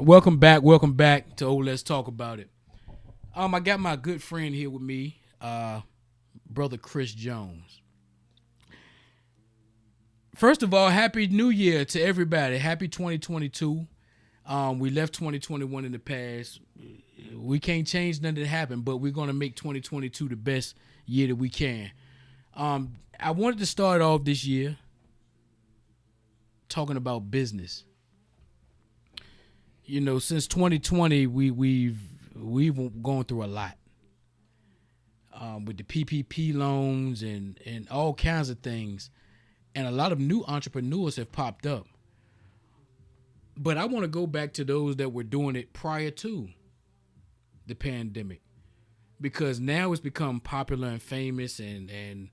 Welcome back to Let's Talk About It. I got my good friend here with me, brother Chris Jones. First of all, happy New Year to everybody. Happy 2022. We left 2021 in the past. We can't change nothing that happened, but we're gonna make 2022 the best year that we can. I wanted to start off this year talking about business. You know, since 2020, we've gone through a lot with the PPP loans and all kinds of things, and a lot of new entrepreneurs have popped up. But I want to go back to those that were doing it prior to the pandemic, because now it's become popular and famous and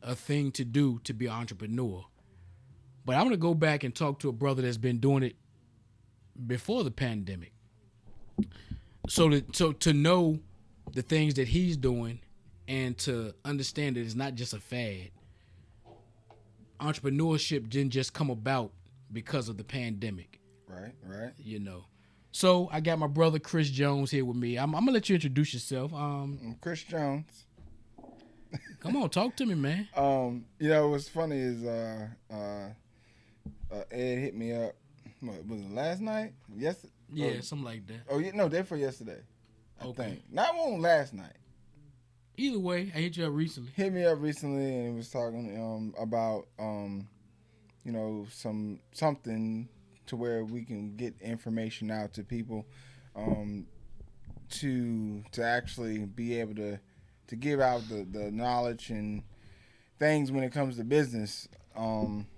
a thing to do to be an entrepreneur. But I want to go back and talk to a brother that's been doing it before the pandemic, so to know the things that he's doing and to understand that it's not just a fad. Entrepreneurship didn't just come about because of the pandemic. Right. You know. So I got my brother Chris Jones here with me. I'm gonna let you introduce yourself. I'm Chris Jones. Come on, talk to me, man. What's funny is Ed hit me up. What, was it last night? Yes. Yeah, something like that. Oh, yeah, no, day for yesterday. I Okay. think. Not on last night. Either way, I hit you up recently. Hit me up recently and was talking about something to where we can get information out to people to actually be able to give out the knowledge and things when it comes to business,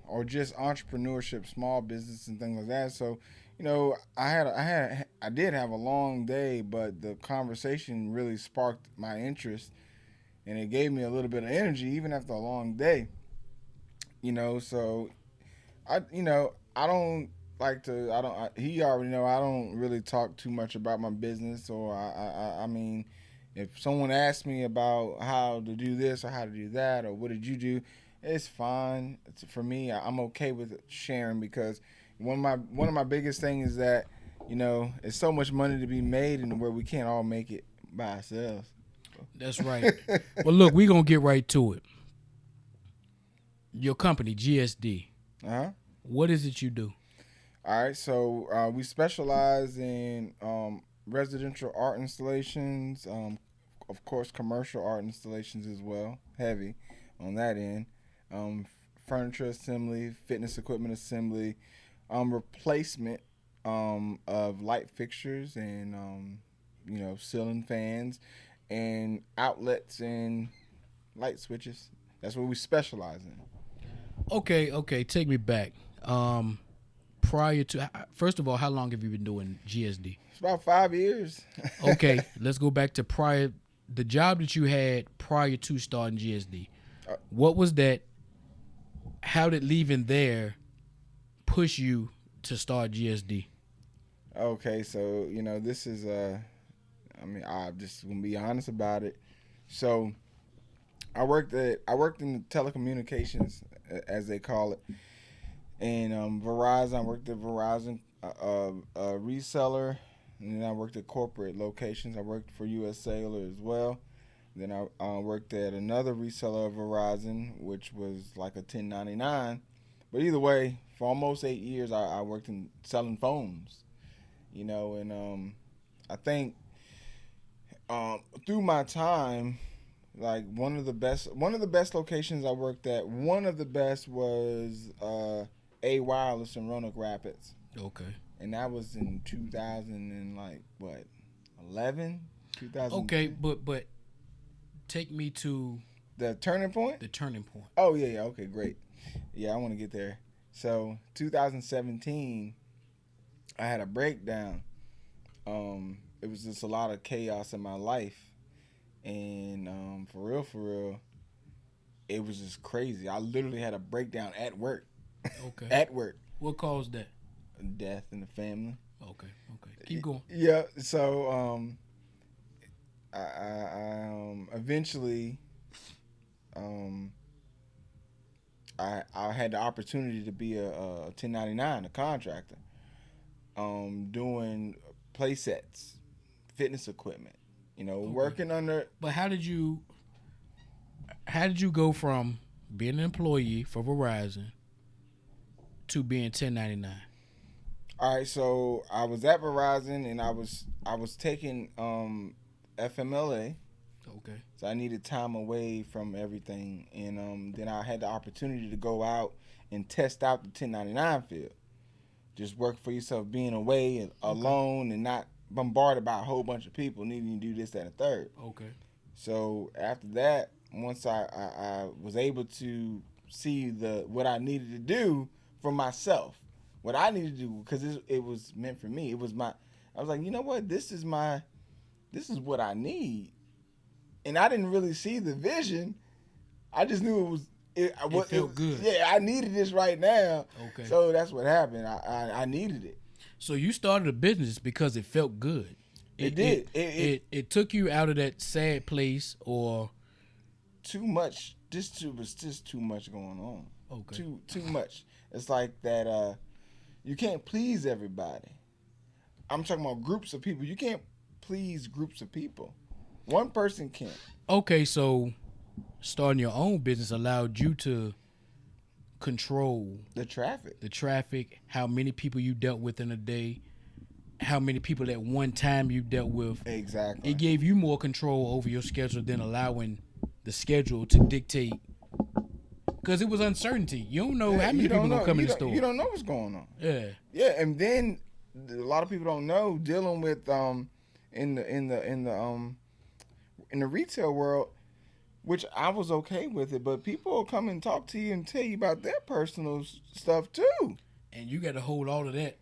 or just entrepreneurship, small business and things like that. So, I did have a long day, but the conversation really sparked my interest, and it gave me a little bit of energy even after a long day. So I don't like to. He already know I don't really talk too much about my business, or I mean, if someone asks me about how to do this or how to do that or what did you do, it's fine. For me, I'm okay with sharing, because one of my biggest things is that it's so much money to be made, and where we can't all make it by ourselves. That's right. Well, look, we're gonna get right to it. Your company, GSD. What is it you do? All right, so we specialize in residential art installations, of course, commercial art installations as well, heavy on that end, furniture assembly, fitness equipment assembly, replacement of light fixtures and, ceiling fans and outlets and light switches. That's what we specialize in. Okay, take me back. Prior to, first of all, how long have you been doing GSD? It's about 5 years. Okay, let's go back to the job that you had prior to starting GSD. What was that? How did leaving there push you to start GSD? Okay, so this is I'm just gonna be honest about it. So I worked in the telecommunications, as they call it, and Verizon. I worked at Verizon, a reseller, and then I worked at corporate locations. I worked for U.S. Cellular as well. Then I worked at another reseller of Verizon, which was like a 1099. But either way, for almost 8 years, I worked in selling phones. And I think through my time, like one of the best locations I worked at, one of the best was A Wireless in Roanoke Rapids. Okay. And that was in 2000 and 11, 2000. Okay, but take me to the turning point. The turning point. Oh yeah. Okay, great. Yeah, I want to get there. So 2017, I had a breakdown. It was just a lot of chaos in my life, and for real, it was just crazy. I literally had a breakdown at work. Okay. At work. What caused that? Death in the family. Okay. Keep going. Yeah. So I eventually I had the opportunity to be a 1099, a contractor. doing play sets, fitness equipment. Okay. Working under. But how did you go from being an employee for Verizon to being 1099? All right, so I was at Verizon and I was taking FMLA. Okay. So I needed time away from everything, and then I had the opportunity to go out and test out the 1099 field. Just work for yourself, being away and alone, and not bombarded by a whole bunch of people needing to do this, that, and the third. Okay. So after that, once I was able to see what I needed to do for myself, what I needed to do, because it was meant for me. I was like, you know what? This is what I need. And I didn't really see the vision. I just knew it felt good. Yeah, I needed this right now. Okay. So that's what happened. I needed it. So you started a business because it felt good. It did. It took you out of that sad place or too much. Was just too much going on. Okay. Too much. It's like that. You can't please everybody. I'm talking about groups of people. You can't please groups of people. One person can't. Okay, so starting your own business allowed you to control the traffic, how many people you dealt with in a day, how many people at one time you dealt with. Exactly. It gave you more control over your schedule than allowing the schedule to dictate, because it was uncertainty. You don't know how many people gonna come in the store. You don't know what's going on. Yeah. Yeah, and then a lot of people don't know, dealing with in the retail world, which I was okay with it, but people will come and talk to you and tell you about their personal stuff too. And you got to hold all of that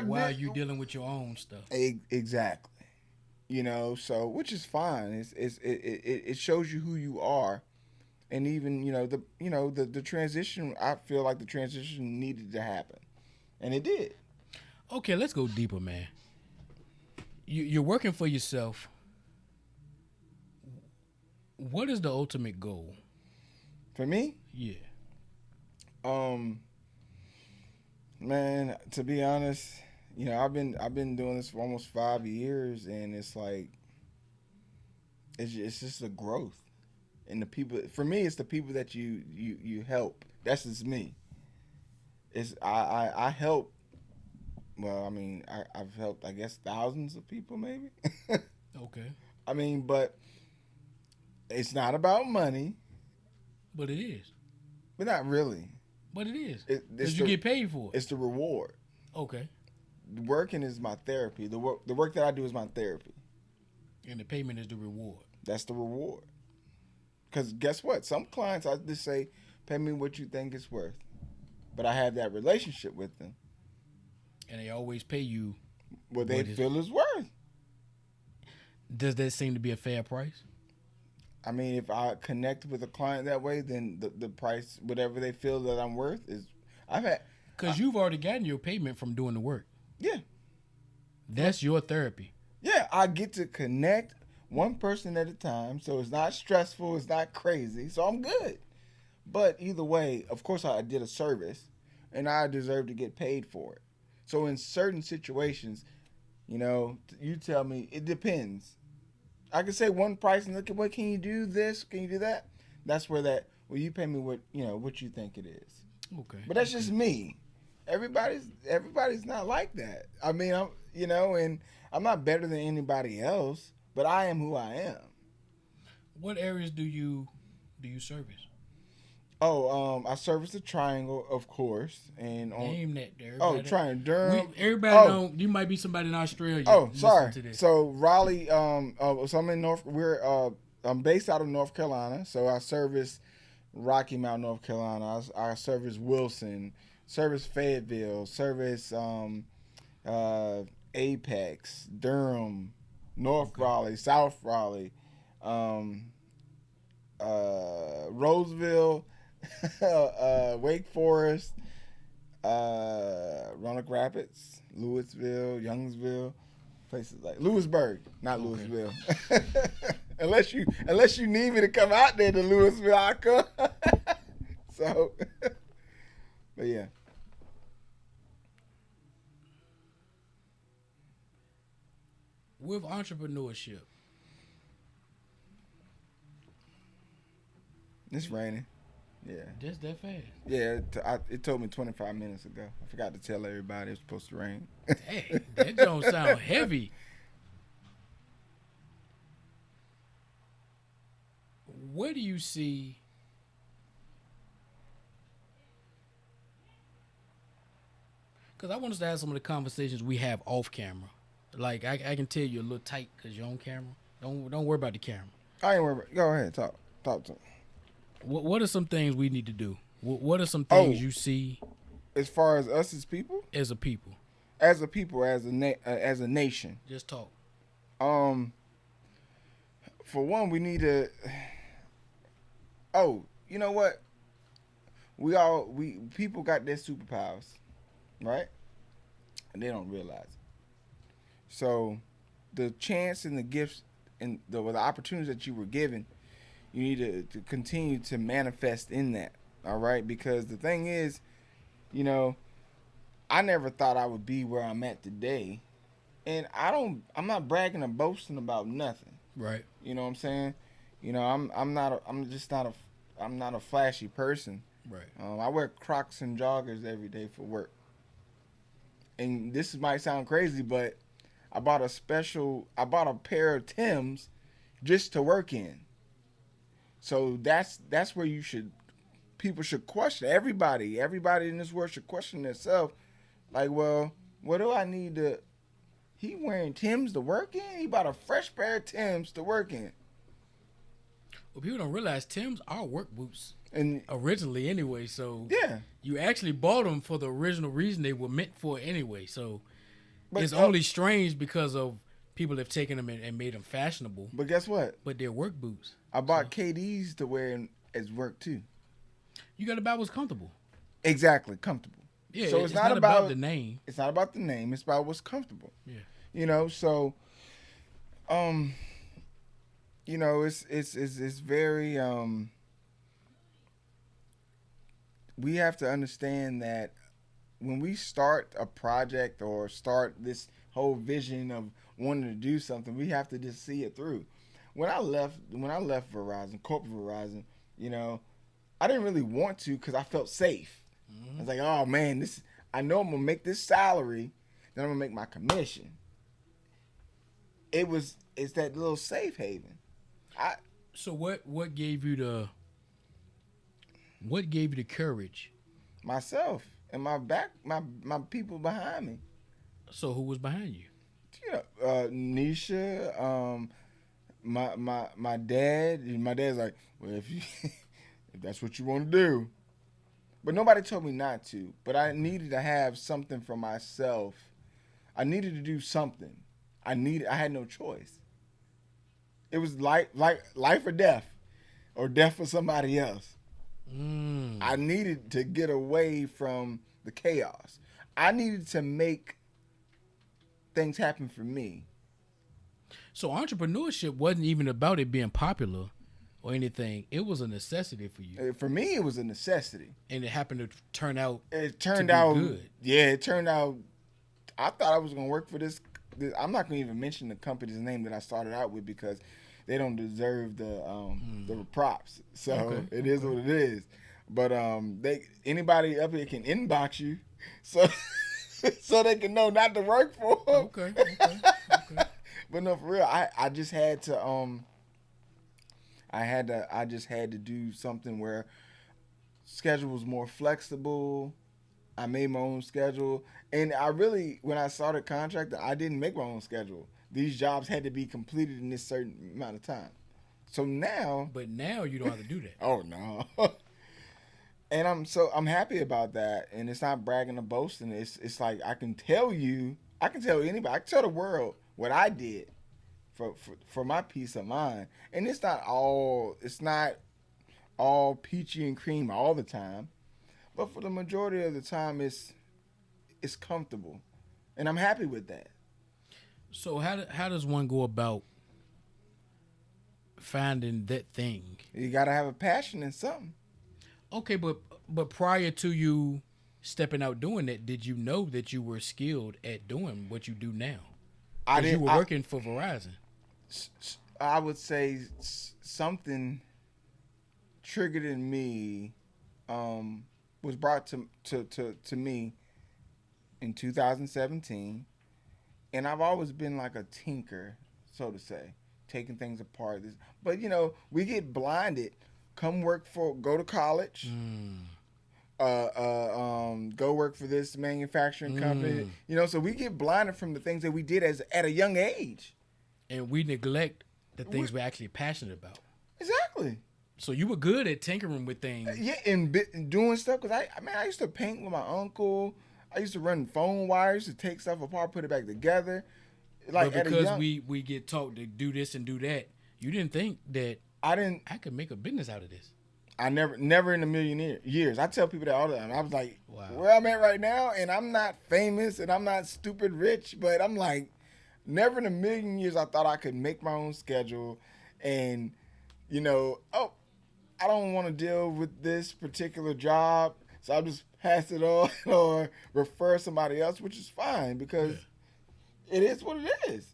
while you dealing with your own stuff. Exactly. So which is fine. It shows you who you are, and even the transition. I feel like the transition needed to happen, and it did. Okay, let's go deeper, man. You're working for yourself. What is the ultimate goal? For me? Yeah. Man, to be honest, I've been doing this for almost 5 years, and it's like it's just a growth. And the people, for me, it's the people that you help. That's just me. I help. Well, I mean, I've helped, I guess, thousands of people, maybe. Okay. I mean, but it's not about money. But it is. But not really. But it is. Because you get paid for it. It's the reward. Okay. Working is my therapy. The work that I do is my therapy. And the payment is the reward. That's the reward. Because guess what? Some clients, I just say, pay me what you think it's worth. But I have that relationship with them. And they always pay you what they feel is worth. Does that seem to be a fair price? I mean, if I connect with a client that way, then the price, whatever they feel that I'm worth, is. Because you've already gotten your payment from doing the work. Yeah. That's your therapy. Yeah, I get to connect one person at a time, so it's not stressful, it's not crazy, so I'm good. But either way, of course, I did a service, and I deserve to get paid for it. So in certain situations, you tell me, it depends. I can say one price and look at, what can you do this? Can you do that? That's where you pay me what you think it is. Okay. But that's just me. Everybody's not like that. I mean, and I'm not better than anybody else, but I am who I am. What areas do you service? I service the Triangle, of course, and name that. Triangle, Durham. Everybody don't. You might be somebody in Australia. Sorry. So Raleigh. So I'm in I'm based out of North Carolina. So I service Rocky Mount, North Carolina. I service Wilson, service Fayetteville, service Apex, Durham, North Raleigh, South Raleigh, Roseville. Wake Forest, Roanoke Rapids, Louisville, Youngsville, places like Lewisburg, not Louisville. unless you need me to come out there to Louisville, I'll come. So, but yeah. with entrepreneurship. It's raining. Yeah. Just that fast. Yeah, it told me 25 minutes ago. I forgot to tell everybody it was supposed to rain. Hey, that don't sound heavy. Where do you see because I want us to have some of the conversations we have off camera. Like I can tell you're a little tight because you're on camera. Don't worry about the camera. I ain't worried about. Go ahead, talk to me. What are some things we need to do? What are some things you see as far as us as people? As a people, as a nation. Just talk. For one, we need to. Oh, you know what? People got their superpowers, right? And they don't realize it. So, the chance and the gifts and the opportunities that you were given, you need to continue to manifest in that. All right, because the thing is, I never thought I would be where I'm at today, and I'm not bragging or boasting about nothing. Right. You know what I'm saying? I'm not a flashy person. Right. I wear Crocs and joggers every day for work. And this might sound crazy, but I bought a pair of Timbs just to work in. So that's where people should question. Everybody in this world should question themselves. Like, well, what do I need to? He wearing Timbs to work in? He bought a fresh pair of Timbs to work in. Well, people don't realize Timbs are work boots. And originally anyway, so yeah, you actually bought them for the original reason they were meant for anyway. So it's only strange because of people have taken them and made them fashionable. But guess what? But they're work boots. I bought KDs to wear as work too. You got to buy what's comfortable. Exactly, comfortable. Yeah, so it's not about the name. It's not about the name. It's about what's comfortable. Yeah. So, it's very we have to understand that when we start a project or start this whole vision of wanting to do something, we have to just see it through. When I left Verizon, corporate Verizon, I didn't really want to because I felt safe. Mm-hmm. I was like, oh man, I know I'm gonna make this salary, then I'm gonna make my commission. It's that little safe haven. So what gave you the courage? Myself and my people behind me. So who was behind you? Nisha, my dad. My dad's like, well, if that's what you want to do. But nobody told me not to. But I needed to have something for myself. I needed to do something. I had no choice. It was life or death, or death for somebody else. I needed to get away from the chaos. I needed to make things happen for me. So entrepreneurship wasn't even about it being popular or anything. It was a necessity for you. For me, it was a necessity. And it happened to turn out. It turned out good. Yeah, it turned out. I thought I was going to work for this. I'm not going to even mention the company's name that I started out with because they don't deserve the props. So it is what it is. But anybody up here can inbox you, so they can know not to work for them. Okay. But no, for real, I just had to I just had to do something where schedule was more flexible. I made my own schedule, and when I started contracting, I didn't make my own schedule. These jobs had to be completed in this certain amount of time. So now, but now you don't have to do that. Oh no. And I'm happy about that, and it's not bragging or boasting. It's like I can tell anybody, I can tell the world what I did for my peace of mind. And it's not all peachy and cream all the time, but for the majority of the time, it's comfortable, and I'm happy with that. So how does one go about finding that thing? You gotta have a passion in something. Okay, but prior to you stepping out doing that, did you know that you were skilled at doing what you do now? Because you were working for Verizon. I would say something triggered in me was brought to me in 2017, and I've always been like a tinker, so to say, taking things apart. But we get blinded. Go to college. Go work for this manufacturing company. So we get blinded from the things that we did at a young age, and we neglect the things we're actually passionate about. Exactly. So you were good at tinkering with things. Yeah, and doing stuff, because I used to paint with my uncle. I used to run phone wires to take stuff apart, put it back together. Like, but because we get taught to do this and do that, you didn't think that I could make a business out of this. I never in a million years. I tell people that all the time. I was like, wow. Where I'm at right now, and I'm not famous and I'm not stupid rich, but I'm like, never in a million years I thought I could make my own schedule and, I don't want to deal with this particular job, so I'll just pass it on or refer somebody else, which is fine because it is what it is.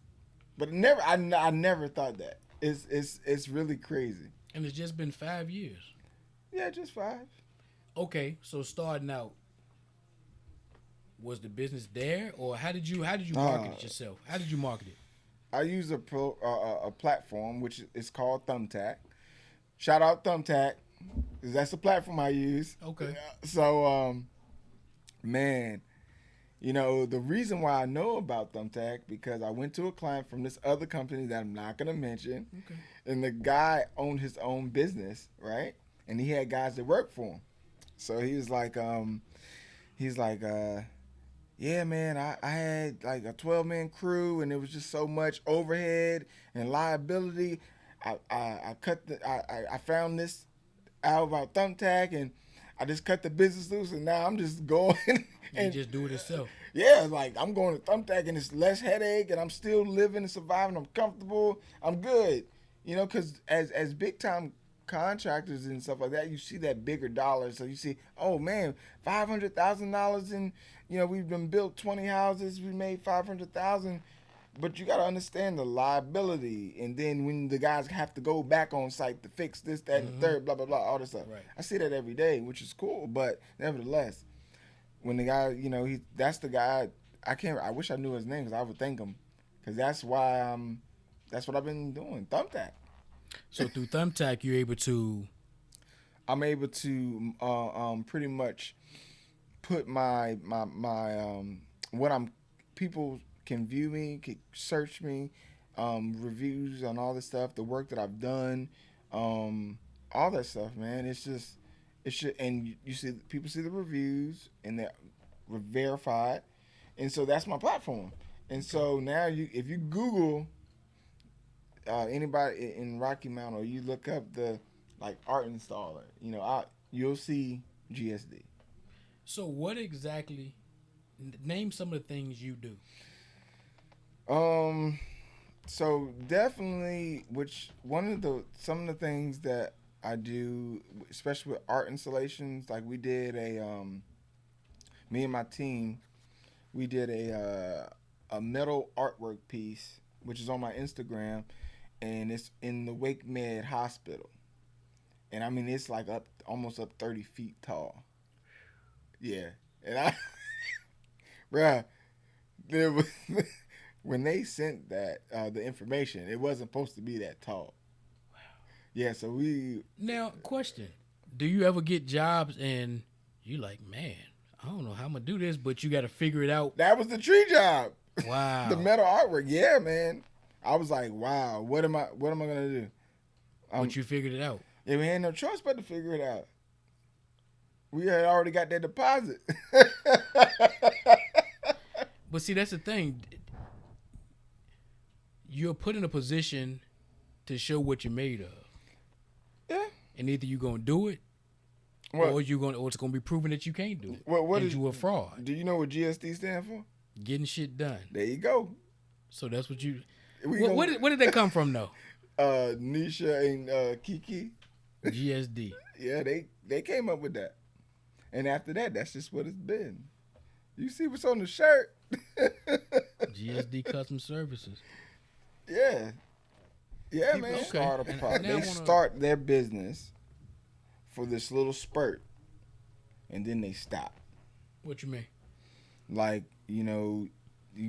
But I never thought that. It's really crazy. And it's just been 5 years. Yeah, just 5. Okay, so starting out, was the business there, or how did you market it yourself? How did you market it? I use a platform which is called Thumbtack. Shout out Thumbtack, because that's the platform I use. Okay. So, man, the reason why I know about Thumbtack, because I went to a client from this other company that I'm not going to mention. Okay. And the guy owned his own business, right? And he had guys that worked for him. So he was like, yeah, man, I had like a 12-man crew, and it was just so much overhead and liability. I found this out about Thumbtack, and I just cut the business loose, and now I'm just going and just do it yourself. Yeah, like I'm going to Thumbtack, and it's less headache, and I'm still living and surviving. I'm comfortable. I'm good. Because as big time contractors and stuff like that, you see that bigger dollar. So you see, oh man, $500,000 in, we've been built 20 houses, we made $500,000. But you got to understand the liability, and then when the guys have to go back on site to fix this, that, and the third, blah, blah, blah, all this stuff. Right. I see that every day, which is cool, but nevertheless, when the guy, that's the guy, I wish I knew his name, because I would thank him, because that's why, that's what I've been doing, Thumbtack. So through Thumbtack, I'm able to pretty much put my people can view me, can search me, reviews on all this stuff, the work that I've done, all that stuff, man. And you see, people see the reviews and they're verified, and so that's my platform. And so now if you Google anybody in Rocky Mount, or you look up the art installer, you'll see GSD. So what exactly? Name some of the things you do. So definitely, some of the things that I do, especially with art installations, like we did me and my team, we did a metal artwork piece, which is on my Instagram, and it's in the Wake Med Hospital. And I mean, it's almost up 30 feet tall. Yeah. And bruh, there was, when they sent that, the information, it wasn't supposed to be that tall. Wow. Yeah, so Now, question. Do you ever get jobs and you like, man, I don't know how I'm going to do this, but you got to figure it out? That was the tree job. Wow. The metal artwork. Yeah, man. I was like, wow, what am I going to do? But you figured it out. Yeah, we had no choice but to figure it out. We had already got that deposit. But see, that's the thing. You're put in a position to show what you're made of. Yeah. And either you're going to do it, or it's going to be proven that you can't do it. What you a fraud. Do you know what GSD stand for? Getting shit done. There you go. So that's what you... Where did that come from, though? Nisha and Kiki. GSD. Yeah, they came up with that. And after that, that's just what it's been. You see what's on the shirt? GSD Customs Services. Yeah. Yeah, People- man. okay. They start their business for this little spurt, and then they stop. What you mean? Like, you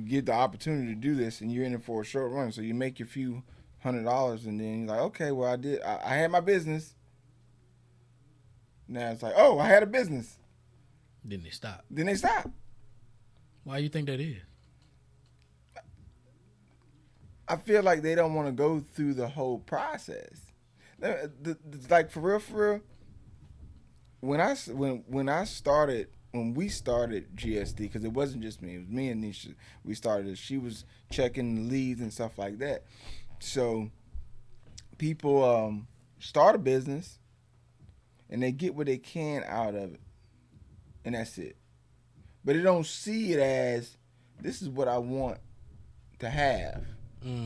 get the opportunity to do this, and you're in it for a short run. So you make your few $100, and then you're like, okay, well, I had my business. Now it's like, oh, I had a business. Then they stop. Why you think that is? I feel like they don't want to go through the whole process. Like, for real, when we started GSD, because it wasn't just me, it was me and Nisha. We started it. She was checking the leads and stuff like that. So people start a business and they get what they can out of it, and that's it. But they don't see it as, this is what I want to have.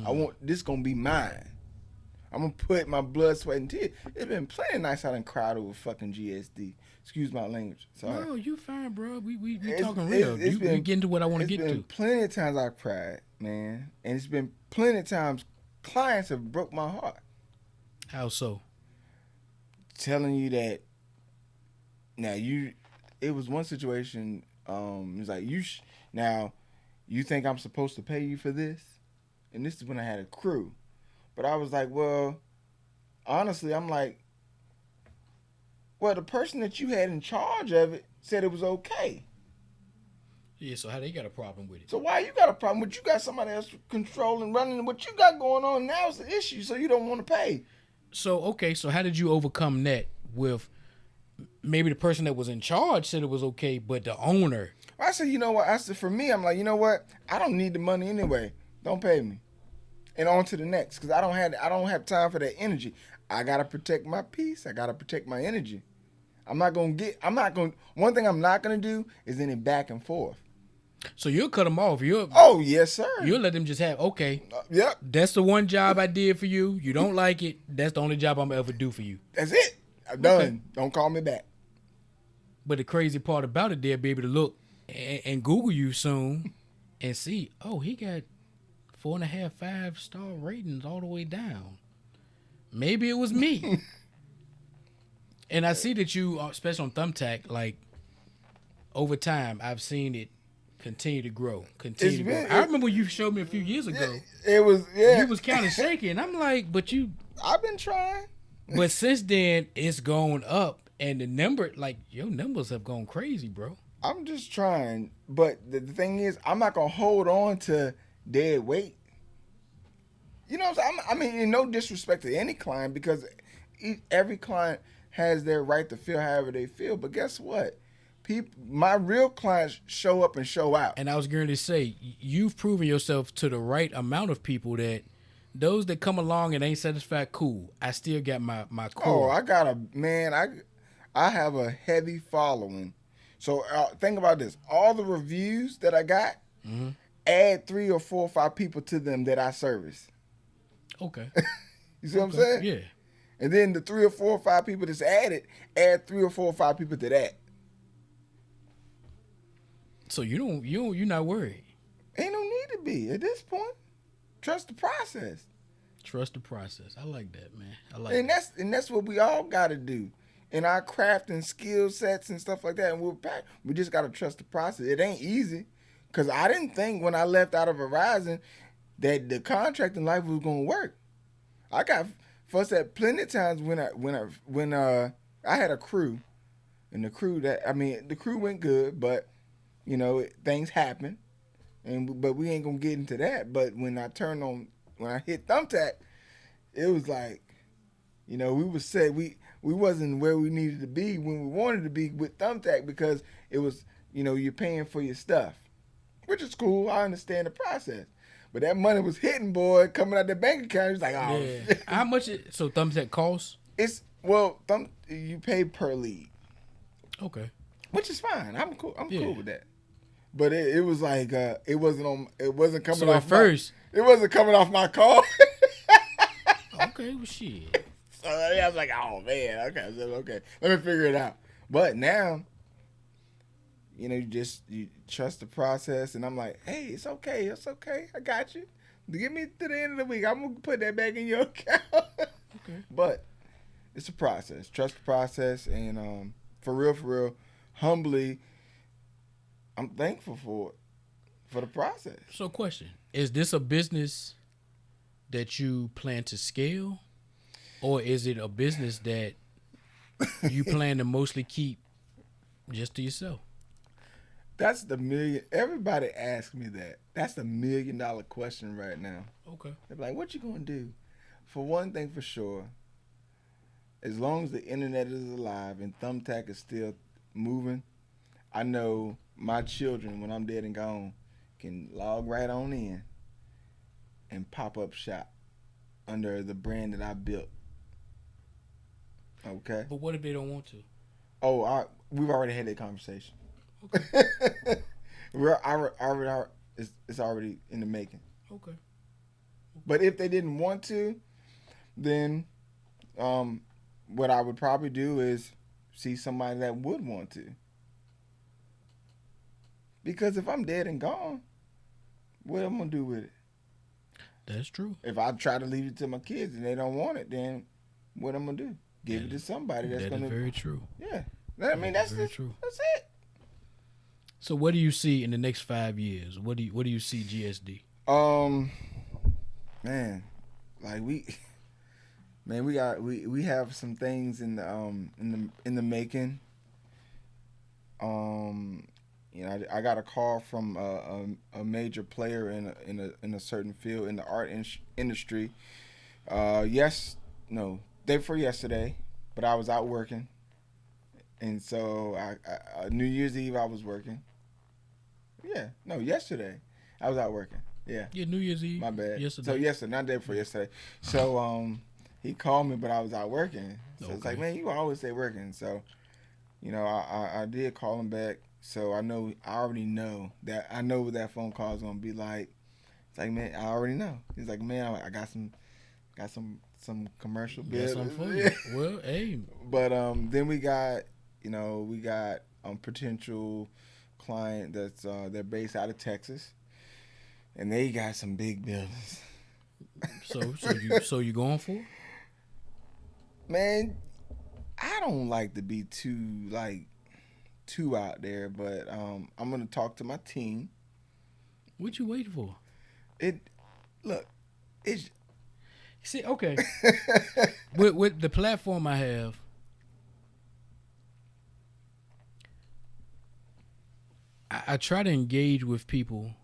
I want this gonna be mine. I'm gonna put my blood, sweat, and tears. It's been plenty of nights I done cried over fucking GSD. Excuse my language. Sorry. No, you fine, bro. We talking real. You get into what I want to get to. It's been plenty of times I've cried, man, and it's been plenty of times clients have broke my heart. How so? Telling you that. Now it was one situation. It's like now you think I'm supposed to pay you for this, and this is when I had a crew. But I was like, well, honestly, I'm like, well, the person that you had in charge of it said it was okay. Yeah, so how they got a problem with it? So why you got a problem with, you got somebody else controlling, running what you got going on now is the issue, so you don't want to pay. So, okay, so how did you overcome that with maybe the person that was in charge said it was okay, but the owner? I said, you know what? I said, for me, I'm like, you know what? I don't need the money anyway. Don't pay me. And on to the next, because I don't have time for that energy. I gotta protect my peace. I gotta protect my energy. One thing I'm not gonna do is any back and forth. So you'll cut them off. Oh yes, sir. You'll let them just have, okay. Yep. That's the one job I did for you. You don't like it. That's the only job I'm ever do for you. That's it. I'm done. Okay. Don't call me back. But the crazy part about it, they'll be able to look and Google you soon and see, oh, he got 4.5, 5-star ratings all the way down. Maybe it was me. And I see that you, especially on Thumbtack, like over time, I've seen it continue to grow. I remember you showed me a few years ago. It was, yeah. You was kind of shaky, and I'm like, but you. I've been trying. But since then, it's gone up, and the number, like your numbers have gone crazy, bro. I'm just trying, but the thing is, I'm not gonna hold on to dead weight. You know what I'm saying? I mean, no disrespect to any client, because every client has their right to feel however they feel. But guess what? My real clients show up and show out. And I was going to say, you've proven yourself to the right amount of people that those that come along and ain't satisfied, cool. I still got my core. Oh, I have a heavy following. So think about this. All the reviews that I got, add 3 or 4 or 5 people to them that I service. Okay. You see what I'm saying? Yeah. And then the 3 or 4 or 5 people that's added, add 3 or 4 or 5 people to that. So you're not worried. Ain't no need to be at this point. Trust the process. Trust the process. I like that, man. And that's what we all got to do in our craft and skill sets and stuff like that. And we just got to trust the process. It ain't easy, because I didn't think when I left out of Verizon that the contracting life was gonna work. I got fussed at plenty of times when I had a crew, and the crew went good, but things happen, but we ain't gonna get into that. But when I hit Thumbtack, it was like, we was said we wasn't where we needed to be when we wanted to be with Thumbtack, because it was, you're paying for your stuff, which is cool. I understand the process. But that money was hitting, boy, coming out the bank account. It was like, oh. Yeah. How much? So Thumbtack costs? You pay per lead. Okay. Which is fine. I'm cool. I'm cool with that. But it was like it wasn't coming so off. At first, it wasn't coming off my call. Okay, well, shit. So I was like, oh man, okay, let me figure it out. But now, you trust the process. And I'm like, hey, it's okay. I got you. Get me to the end of the week. I'm going to put that back in your account. Okay. But it's a process. Trust the process. And for real, humbly, I'm thankful for the process. So question, is this a business that you plan to scale? Or is it a business that you plan to mostly keep just to yourself? That's the million. Everybody asks me that. That's the $1 million question right now. Okay. They're like, what you going to do? For one thing for sure, as long as the internet is alive and Thumbtack is still moving, I know my children, when I'm dead and gone, can log right on in and pop up shop under the brand that I built. Okay. But what if they don't want to? Oh, we've already had that conversation. Okay. It's already in the making. Okay. But if they didn't want to, then what I would probably do is see somebody that would want to. Because if I'm dead and gone, what am I going to do with it? That's true. If I try to leave it to my kids and they don't want it, then what am I going to do? Give it to somebody that's going to... That is very true. Yeah. I mean, that's very true. That's it. So what do you see in the next 5 years? What do you see GSD? Man, like we have some things in the making. I day call from a major player in a certain field in the art industry. Day before yesterday, but I was out working, and so I New Year's Eve I was working. Yeah, no, yesterday I was out working. Yeah, New Year's Eve. My bad. Yesterday. So yesterday, not day before yesterday. So he called me, but I was out working. So it's like, man, you always stay working. So I did call him back. So I already know that what that phone call is gonna be like. It's like, man, I already know. He's like, man, I got some commercial bids. Got something for you. Well, hey. But then we got potential client that's they're based out of Texas, and they got some big buildings. So you going for it? Man, I don't like to be too out there, but I'm gonna talk to my team. What you waiting for? See, okay. with the platform I have, I try to engage with people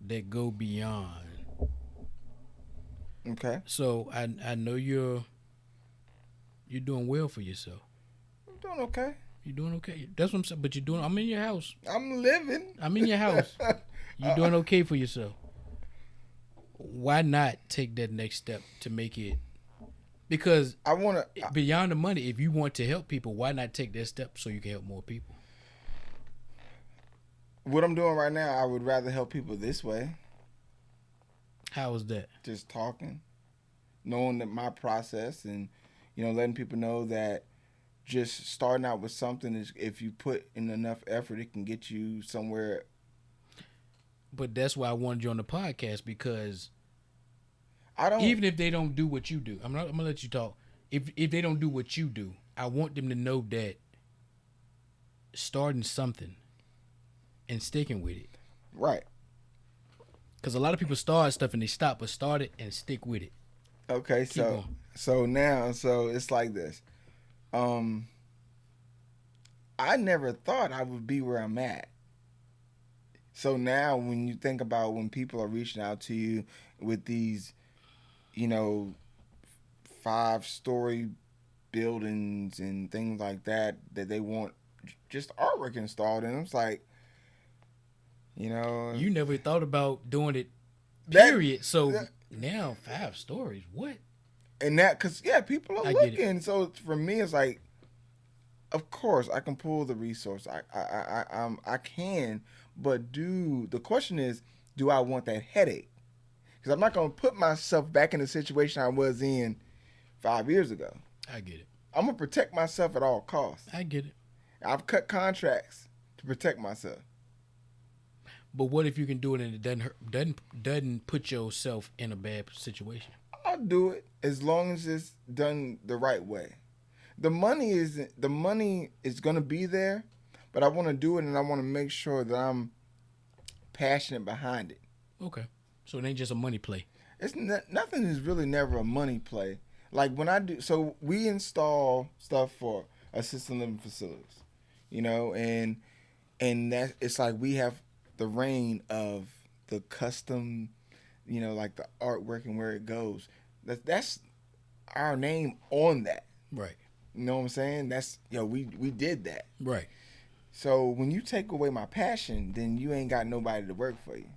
that go beyond. Okay. So I know you're doing well for yourself. I'm doing okay. You're doing okay. That's what I'm saying. But I'm in your house. I'm living. I'm in your house. You're doing okay for yourself. Why not take that next step to make it? Because I want to beyond the money. If you want to help people, why not take that step so you can help more people? What I'm doing right now, I would rather help people this way. How is that? Just talking, knowing that my process, and letting people know that just starting out with something is, if you put in enough effort, it can get you somewhere. But that's why I wanted you on the podcast, because I even if they don't do what you do, I'm gonna let you talk. If they don't do what you do, I want them to know that starting something and sticking with it. Right. Because a lot of people start stuff and they stop, but start it and stick with it. Okay, so it's like this. I never thought I would be where I'm at. So now when you think about when people are reaching out to you with these, 5-story buildings and things like that they want just artwork installed in, it's like, you never thought about doing it, period. Now 5 stories, what? And that, because people are looking. So for me, it's like, of course I can pull the resource. I can, but the question is, do I want that headache? Because I'm not going to put myself back in the situation I was in 5 years ago. I get it. I'm going to protect myself at all costs. I get it. I've cut contracts to protect myself. But what if you can do it and it doesn't put yourself in a bad situation? I'll do it as long as it's done the right way. The money is going to be there, but I want to do it and I want to make sure that I'm passionate behind it. Okay, so it ain't just a money play. Nothing is really never a money play. Like when I do, so we install stuff for assisted living facilities, and that it's like we have the reign of the custom, like the artwork and where it goes. That's our name on that. Right. You know what I'm saying? That's we did that. Right. So when you take away my passion, then you ain't got nobody to work for you.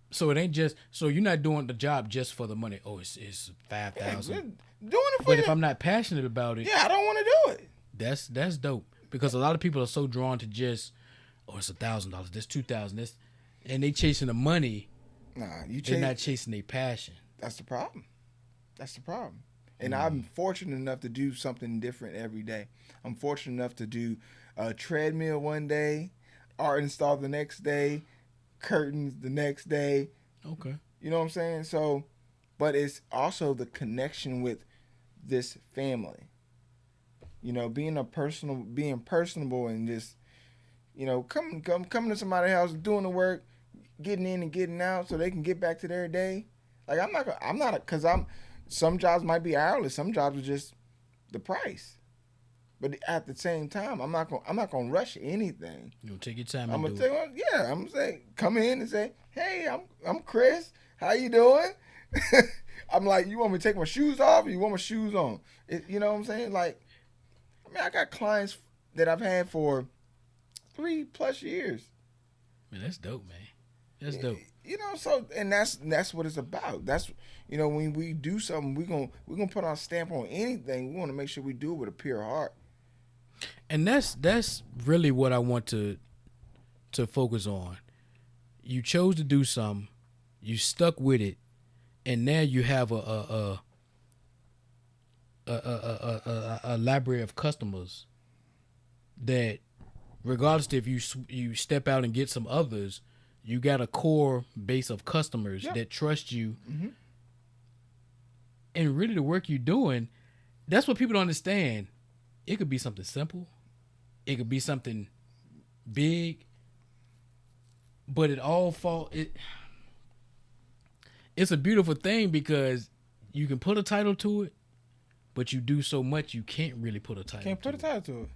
So it ain't just you're not doing the job just for the money. Oh, it's $5,000. Yeah, doing it for but you. if I'm not passionate about it, I don't want to do it. That's dope because a lot of people are so drawn to just it's $1,000, this $2,000, and they chasing the money. Nah, they're not chasing their passion. That's the problem. And I'm fortunate enough to do something different every day. I'm fortunate enough to do a treadmill one day, art install the next day, curtains the next day. Okay. You know what I'm saying? So, but it's also the connection with this family. Being personable and just, coming to somebody's house, doing the work, getting in and getting out so they can get back to their day. Like some jobs might be hourly, some jobs are just the price. But at the same time, I'm not gonna rush anything. You'll take your time. I'm gonna say, come in and say, hey, I'm Chris. How you doing? I'm like, you want me to take my shoes off or you want my shoes on? You know what I'm saying? Like, I got clients that I've had for 3+ years. Man, that's dope, man. That's dope. So and that's what it's about. That's when we do something, we're gonna put our stamp on anything. We want to make sure we do it with a pure heart. And that's really what I want to focus on. You chose to do something, you stuck with it, and now you have a library of customers that, regardless if you step out and get some others, you got a core base of customers that trust you. Mm-hmm. And really the work you're doing, that's what people don't understand. It could be something simple. It could be something big. But it's a beautiful thing because you can put a title to it, but you do so much you can't really put a title to it. Can't put a title to it.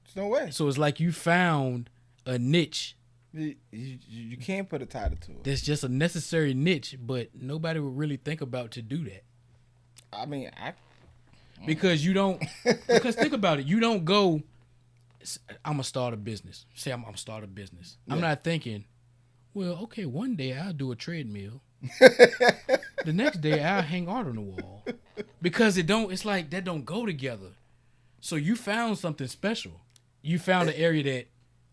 There's no way. So it's like you found a niche. You can't put a title to it. That's just a necessary niche, but nobody would really think about to do that. I mean, because you don't. Because think about it. You don't go, I'm going to start a business. Say I'm going to start a business. Yeah. I'm not thinking, well, okay, one day I'll do a treadmill. The next day I'll hang art on the wall. Because it's like that don't go together. So you found something special. You found an area that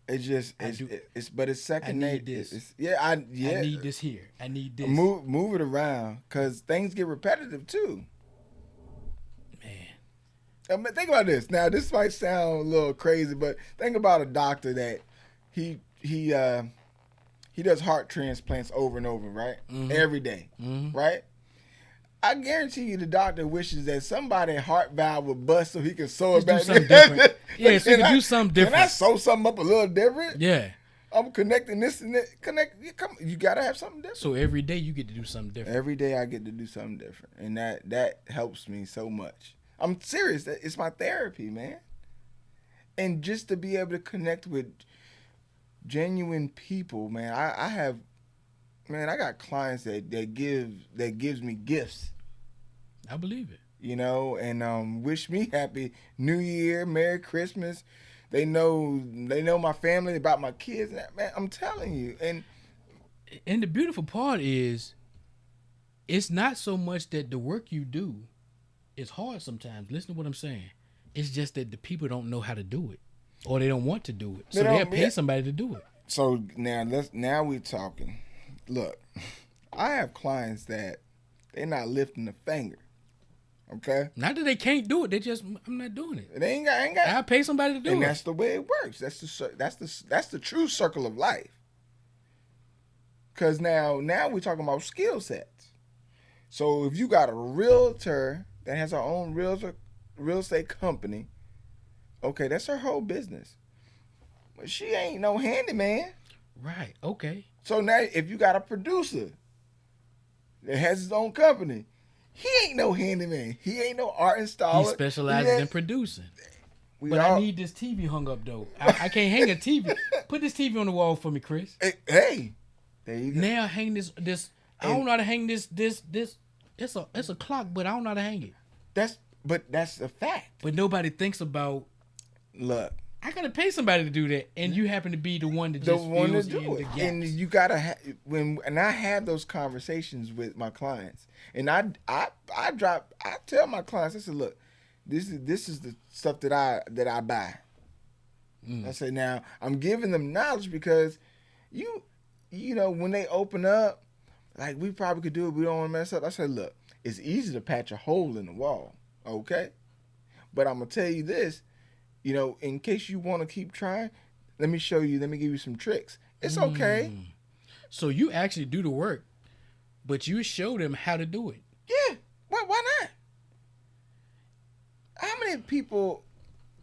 it's second nature. I need this here. I need this. Move it around because things get repetitive too. Man, I mean, think about this. Now this might sound a little crazy, but think about a doctor that he does heart transplants over and over, right? Mm-hmm. Every day, mm-hmm. Right? I guarantee you the doctor wishes that somebody's heart valve would bust so he can sew it back. Do something different. Yeah, so you can do something different. Can I sew something up a little different? Yeah. I'm connecting this and that. You got to have something different. So every day you get to do something different. Every day I get to do something different. And that helps me so much. I'm serious. It's my therapy, man. And just to be able to connect with genuine people, man. I got clients that gives me gifts. I believe it. And wish me happy New Year, Merry Christmas. They know my family, about my kids. Man, I'm telling you. And the beautiful part is, it's not so much that the work you do is hard sometimes. Listen to what I'm saying. It's just that the people don't know how to do it, or they don't want to do it. So they'll pay somebody to do it. So now we're talking. Look, I have clients that they're not lifting a finger. Okay. Not that they can't do it. They just, I'm not doing it. They ain't got. I'll pay somebody to do it. And that's the way it works. That's the true circle of life. Because now we're talking about skill sets. So if you got a realtor that has her own real estate company, okay, that's her whole business. But she ain't no handyman. Right. Okay. So now if you got a producer that has his own company, he ain't no handyman. He ain't no art installer. He specializes in producing. But I need this TV hung up though. I can't hang a TV. Put this TV on the wall for me, Chris. Hey, there you go. Now hang this. I don't know how to hang this. It's a clock, but I don't know how to hang it. That's a fact. But nobody thinks about. Look, I gotta pay somebody to do that, and you happen to be the one that just fills in the gaps. And you gotta and I have those conversations with my clients, and I tell my clients, I said, look, this is the stuff that I buy. I say, now I'm giving them knowledge because you know when they open up, like we probably could do it, we don't want to mess up. I said, look, it's easy to patch a hole in the wall, okay, but I'm gonna tell you this. You know, in case you want to keep trying, let me give you some tricks. It's okay. So you actually do the work, but you show them how to do it. Yeah. Why not? How many people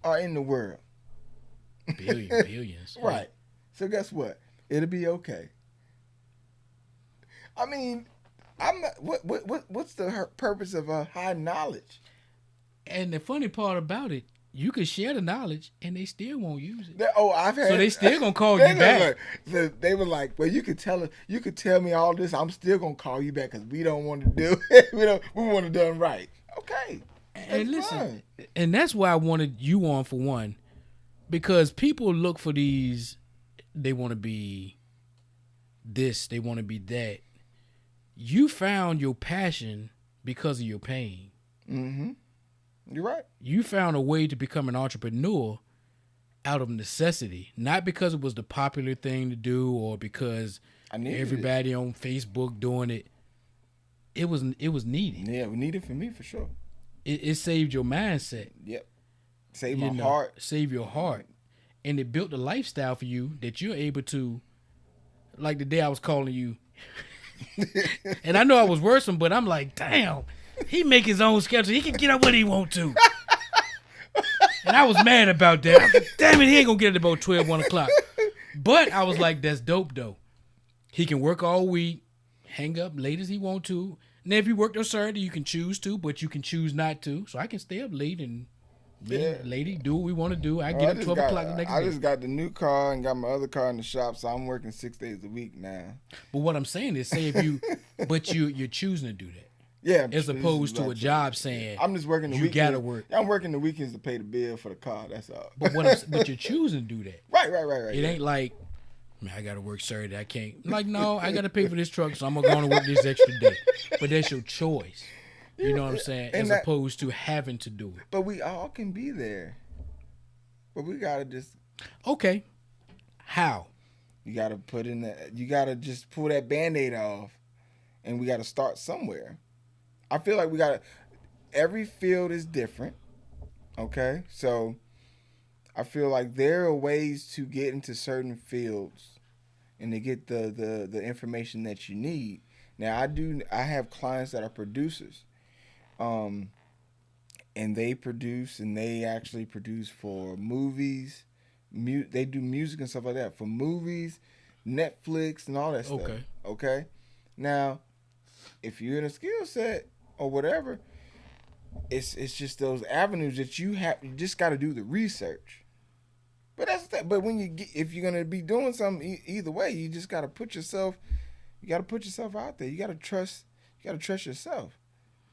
are in the world? Billions. Right. So guess what? It'll be okay. I mean, I'm not, what's the purpose of high knowledge? And the funny part about it, you can share the knowledge and they still won't use it. I've had. So they still gonna call you back. They were like, "Well, you could tell me all this. I'm still gonna call you back because we don't want to do it. We want it done right." Okay. And listen, and that's why I wanted you on for one, because people look for these. They want to be this. They want to be that. You found your passion because of your pain. Mm-hmm. You're right. You found a way to become an entrepreneur out of necessity, not because it was the popular thing to do or because everybody on Facebook doing it. It was needed. Yeah, it was needed for me for sure. It saved your mindset. Yep. Saved my heart. Saved your heart. And it built a lifestyle for you that you're able to, like the day I was calling you. And I know I was worrisome, but I'm like, damn. He make his own schedule. He can get up when he want to. And I was mad about that. I was like, damn it, he ain't going to get it about 12, 1 o'clock. But I was like, that's dope, though. He can work all week, hang up late as he want to. Now, if you work on Saturday, you can choose to, but you can choose not to. So I can stay up late and lady, do what we want to do. I get up 12 o'clock the next day. I just got the new car and got my other car in the shop, so I'm working 6 days a week now. But what I'm saying is, say if you, but you're choosing to do that. Yeah, as opposed to a job saying I'm just working the weekends. You gotta work. I'm working the weekends to pay the bill for the car. That's all. But you're choosing to do that. Right. It ain't like, man, I gotta work Saturday. I can't. Like, no, I gotta pay for this truck, so I'm gonna go on and work this extra day. But that's your choice. You know what I'm saying? As opposed to having to do it. But we all can be there. But we gotta just. Okay. How? You gotta put in that. You gotta just pull that Band-Aid off, and we gotta start somewhere. I feel like every field is different, okay? So I feel like there are ways to get into certain fields and to get the information that you need. Now, I have clients that are producers, and they produce, and they actually produce for movies. They do music and stuff like that for movies, Netflix, and all that stuff. Okay? Now, if you're in a skill set, or whatever, it's just those avenues that you just got to do the research. But that's that. But if you're gonna be doing something either way, you just gotta put yourself. You gotta put yourself out there. You gotta trust. You gotta trust yourself.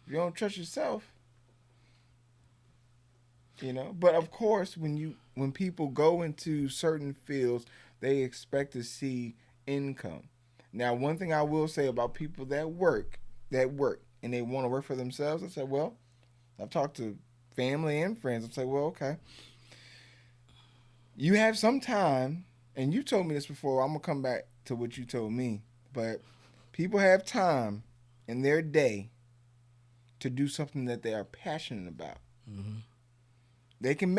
If you don't trust yourself, But of course, when people go into certain fields, they expect to see income. Now, one thing I will say about people that work. And they want to work for themselves, I said, well, I've talked to family and friends. I say, well, okay. You have some time, and you told me this before. I'm going to come back to what you told me. But people have time in their day to do something that they are passionate about. Mm-hmm. They can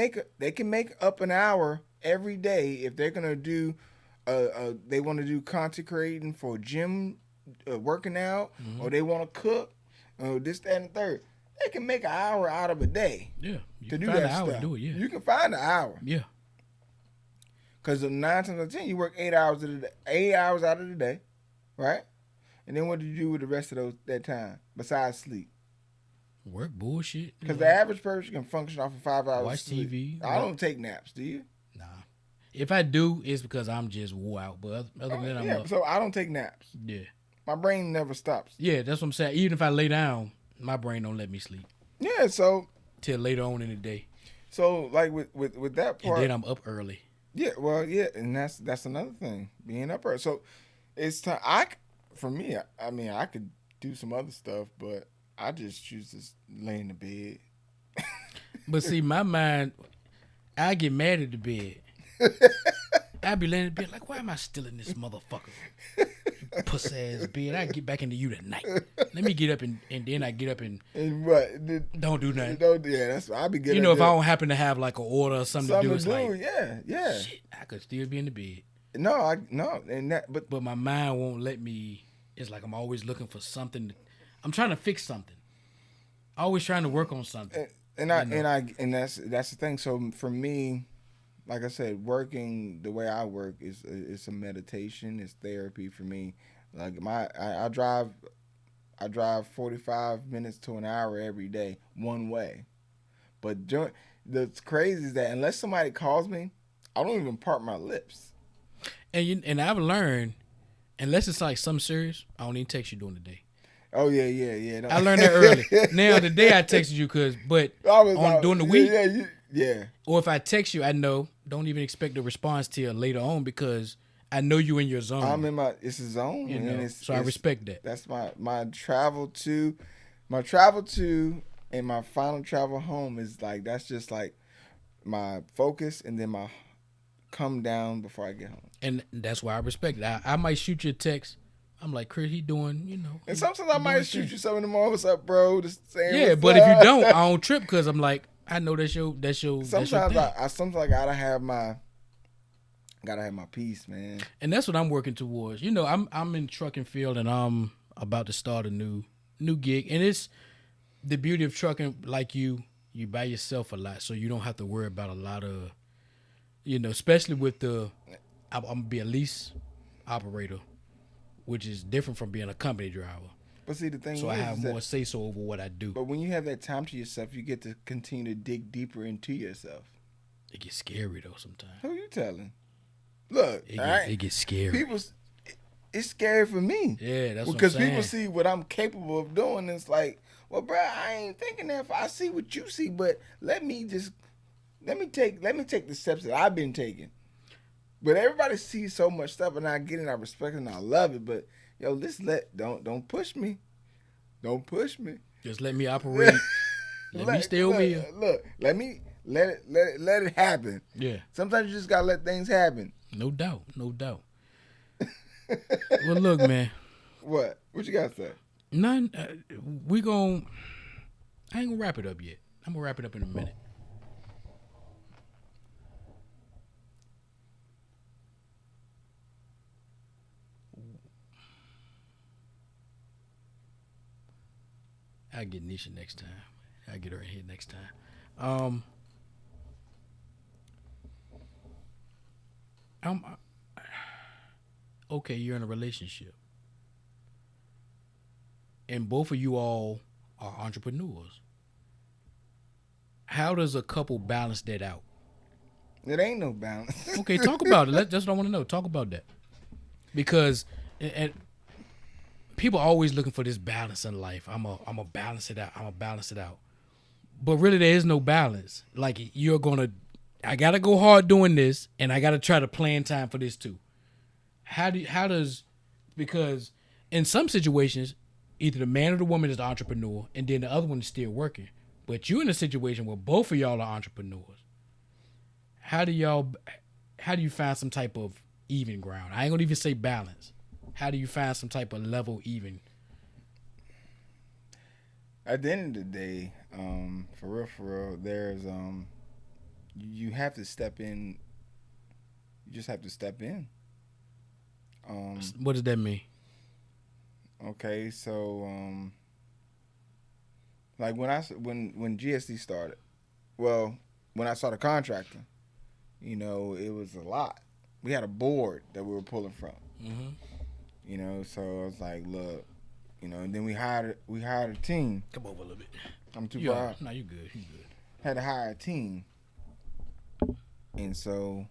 make up an hour every day if they're gonna do. They want to do content creating for gym, working out, or they want to cook, this, that, and the third. They can make an hour out of a day. Yeah, to do that stuff. To do it, yeah. You can find an hour. Yeah. Because 9 times out of 10, you work 8 hours of the day, 8 hours out of the day, right? And then what do you do with the rest of that time besides sleep? Work bullshit. Because the average person can function off of 5 hours. Watch sleep. TV. I don't take naps. Do you? Nah. If I do, it's because I'm just wore out. But other than that, I'm up. So I don't take naps. Yeah. My brain never stops. Yeah, that's what I'm saying. Even if I lay down, my brain don't let me sleep. Yeah, so till later on in the day. So like with that part, and then I'm up early. Yeah, well, yeah, and that's another thing, being up early. So it's time. For me, I mean, I could do some other stuff, but I just choose to lay in the bed. But see, my mind, I get mad at the bed. I be laying in the bed like, why am I still in this motherfucker? Puss ass bed. I get back into you tonight. Let me get up and then I get up and what? Don't do nothing. That's what I be getting. You know, if I don't happen to have like an order or something to do, it's like, yeah. Shit, I could still be in the bed. No, and that, but my mind won't let me. It's like I'm always looking for something. I'm trying to fix something. Always trying to work on something. And that's the thing. So for me, like I said, working the way I work is a meditation. It's therapy for me. Like I drive 45 minutes to an hour every day one way. But the crazy is that unless somebody calls me, I don't even part my lips. And I've learned, unless it's like something serious, I don't even text you during the day. Oh yeah. I learned that early. Now today I texted you during the week. Yeah. Or if I text you, I know don't even expect a response till later on because I know you in your zone. I'm in it's a zone. You know, so I respect that. That's my travel to, and my final travel home is like that's just like my focus and then my come down before I get home. And that's why I respect it. I might shoot you a text. I'm like, Chris, he doing, you know. And sometimes I might shoot you something in the morning. What's up, bro? Just saying. Yeah, but if you don't, I don't trip because I'm like, I know that's your. Sometimes I gotta have my peace, man. And that's what I'm working towards. You know, I'm in trucking field and I'm about to start a new gig, and it's the beauty of trucking. Like you by yourself a lot, so you don't have to worry about a lot of, you know, especially with I'm gonna be a lease operator, which is different from being a company driver. But see, the thing so I have more say so over what I do. But when you have that time to yourself, you get to continue to dig deeper into yourself. It gets scary though sometimes. Who you telling? Look, it gets scary. It's scary for me. Yeah, that's because what I'm saying. People see what I'm capable of doing. It's like, well, bro, I ain't thinking that. I see what you see, but let me take the steps that I've been taking. But everybody sees so much stuff, and I get it, I respect it, and I love it. But yo, don't push me. Don't push me. Just let me operate. Let me stay over here. Look, let it happen. Yeah. Sometimes you just gotta let things happen. No doubt. Well, look, man. What you got to say? None. I ain't gonna wrap it up yet. I'm gonna wrap it up in a minute. I'll get Nisha next time. I'll get her in here next time. Okay, you're in a relationship. And both of you all are entrepreneurs. How does a couple balance that out? It ain't no balance. Okay, talk about it. That's what I want to know. Talk about that. Because and people are always looking for this balance in life. I'm a balance it out. But really there is no balance. Like I gotta go hard doing this and I gotta try to plan time for this too. Because in some situations, either the man or the woman is the entrepreneur and then the other one is still working. But you're in a situation where both of y'all are entrepreneurs. How do you find some type of even ground? I ain't gonna even say balance. How do you find some type of level even? At the end of the day, for real, there's you have to step in. You just have to step in. What does that mean? Okay, so like when GSD started, well, when I started contracting, you know, it was a lot. We had a board that we were pulling from. Mm-hmm. You know, so I was like, look, you know, and then we hired a team. Come over a little bit. I'm too far. No, you good. You good. Had to hire a team, and so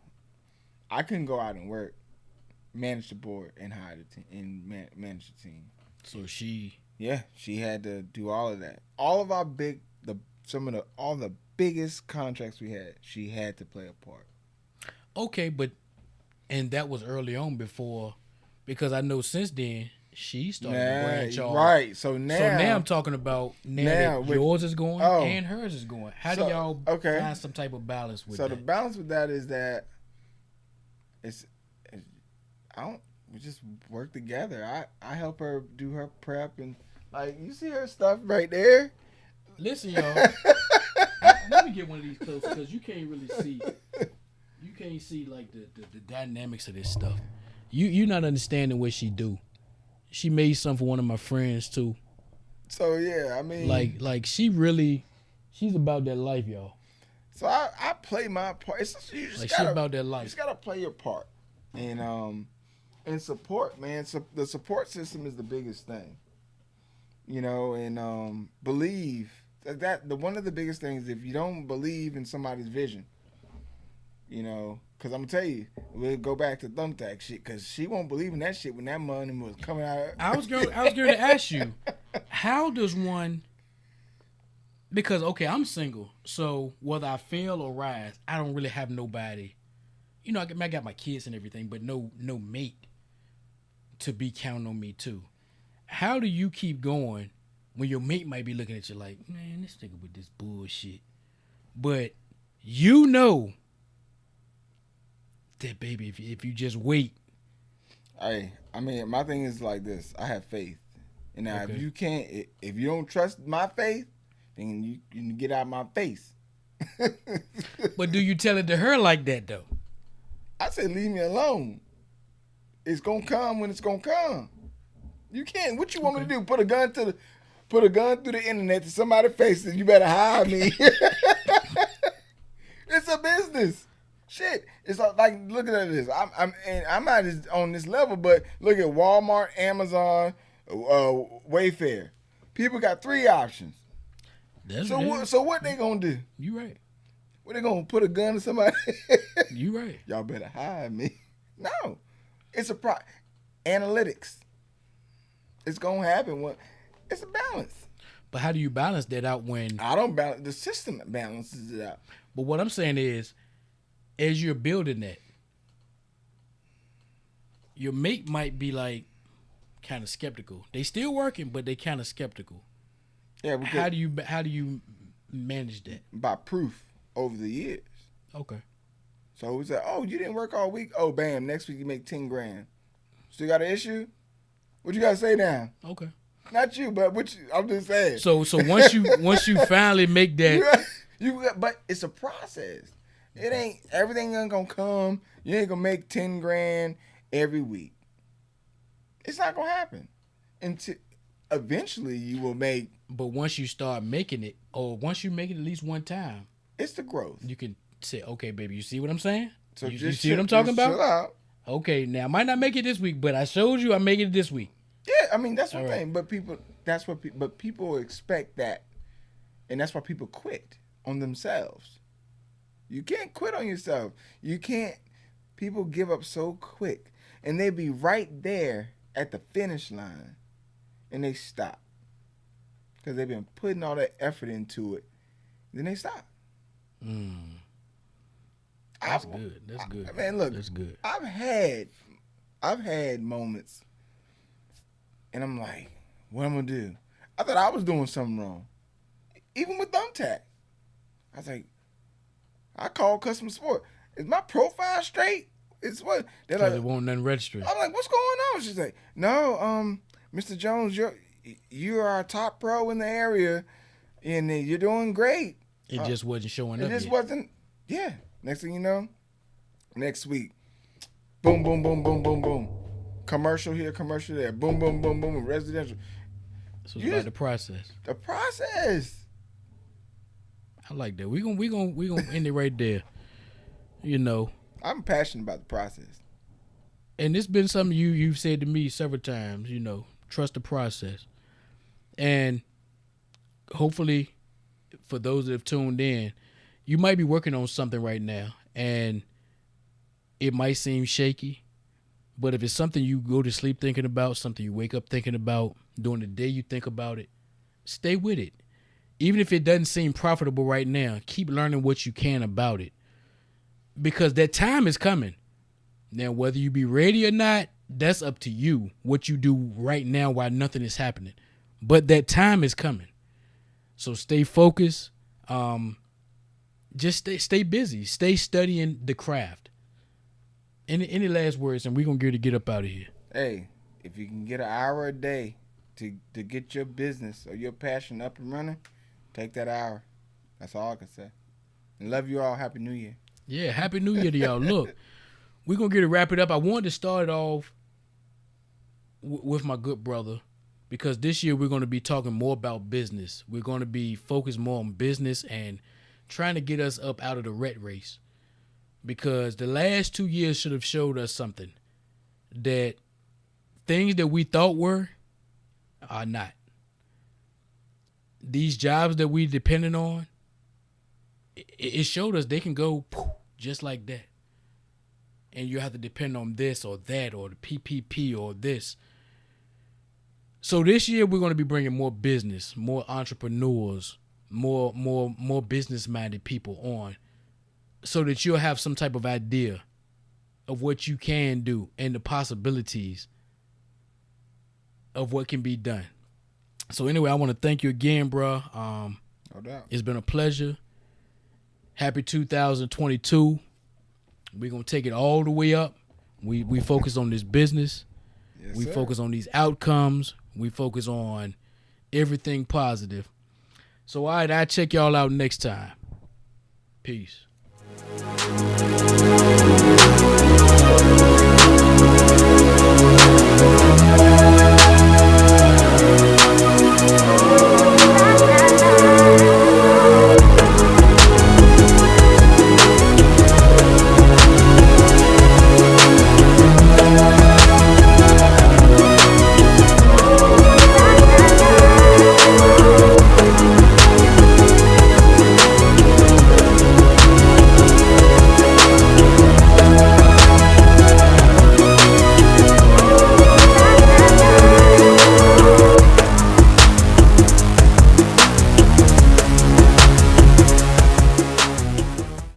I couldn't go out and work, manage the board, and hire the team and manage the team. So she had to do all of that. All of our all the biggest contracts we had, she had to play a part. Okay, and that was early on because I know since then she started to branch off. Right. So now I'm talking about that yours is going and hers is going. How do y'all find some type of balance with that? So the balance with that is that we just work together. I help her do her prep and like you see her stuff right there. Listen, y'all. Let me get one of these close because you can't really see. You can't see like the dynamics of this stuff. You're not understanding what she do. She made something for one of my friends too. So yeah, I mean, like she's about that life, y'all. So I play my part. You just she about that life. You just gotta play your part, and support, man. So the support system is the biggest thing, you know, and believe that one of the biggest things. If you don't believe in somebody's vision, you know, because I'm gonna tell you, we'll go back to thumbtack shit because she won't believe in that shit when that money was coming out. I was going to ask you, how does one? Because okay, I'm single, so whether I fail or rise, I don't really have nobody. You know, I got my kids and everything, but no mate to be counting on me too. How do you keep going when your mate might be looking at you like, man, this nigga with this bullshit, but you know that baby, if you just wait. I mean, my thing is like this. I have faith, and now if you don't trust my faith, then you can get out of my face. But do you tell it to her like that though? I say leave me alone. It's gonna come when it's gonna come. You can't. What you want me to do? Put a gun through the internet to somebody's face and you better hire me. It's a business. Shit. It's like looking at this. I'm not on this level, but look at Walmart, Amazon, Wayfair. People got 3 options. So what they gonna do? You right. What they gonna put a gun to somebody? You right. Y'all better hire me. No, it's analytics. It's gonna happen. It's a balance. But how do you balance that out when I don't balance? The system balances it out. But what I'm saying is, as you're building that, your mate might be like kind of skeptical. They still working, but they kind of skeptical. Yeah. How do you manage that? By proof over the years. Okay. So we said, oh, you didn't work all week. Oh, bam! Next week you make $10,000. Still got an issue? What you gotta say now? Okay. Not you, but I'm just saying. So once you finally make that, but it's a process. It ain't everything ain't gonna come. You ain't gonna make $10,000 every week. It's not gonna happen until eventually you will make. But once you start making it, or once you make it at least one time, it's the growth. You can say, okay, baby, you see what I'm saying? So you see what I'm talking about? Chill out. Okay, now I might not make it this week, but I showed you I'm making it this week. Yeah, I mean that's one thing. But people expect that, and that's why people quit on themselves. You can't quit on yourself. You can't. People give up so quick, and they be right there at the finish line, and they stop because they've been putting all that effort into it. Then they stop. That's good. That's good. Man, look, that's good. I've had moments, and I'm like, what I'm gonna do? I thought I was doing something wrong. Even with thumbtack, I was like, I called customer support. Is my profile straight? It's what they're like. It won't nothing register. I'm like, what's going on? She's like, no, Mr. Jones, you are a top pro in the area, and you're doing great. It just wasn't showing up. It just yet. wasn't. Yeah. Next thing you know, next week, boom, boom, boom, boom, boom, boom. Commercial here, commercial there. Boom, boom, boom, boom. Residential. So it's about the process. The process. I like that. We gonna end it right there. You know. I'm passionate about the process. And it's been something you've said to me several times. You know, trust the process. And hopefully, for those that have tuned in, you might be working on something right now, and it might seem shaky. But if it's something you go to sleep thinking about, something you wake up thinking about, during the day you think about it, stay with it. Even if it doesn't seem profitable right now, keep learning what you can about it. Because that time is coming. Now, whether you be ready or not, that's up to you, what you do right now while nothing is happening. But that time is coming. So stay focused. Just stay busy. Stay studying the craft. Any last words, and we're going to get up out of here. Hey, if you can get an hour a day to get your business or your passion up and running, take that hour. That's all I can say. And love you all. Happy New Year. Yeah, Happy New Year to y'all. Look, we're going to wrap it up. I wanted to start it off with my good brother, because this year we're going to be talking more about business. We're going to be focused more on business and trying to get us up out of the rat race. Because the last 2 years should have showed us something, that things that we thought were are not. These jobs that we depended on, it showed us they can go just like that. And you have to depend on this or that or the PPP or this. So this year we're going to be bringing more business, more entrepreneurs, more business-minded people on, so that you'll have some type of idea of what you can do and the possibilities of what can be done. So anyway, I want to thank you again, bro. No doubt. It's been a pleasure. Happy 2022. We're going to take it all the way up. We focus on this business. Yes, we sir. focus on these outcomes. We focus on everything positive. So, all right, I'll check y'all out next time. Peace.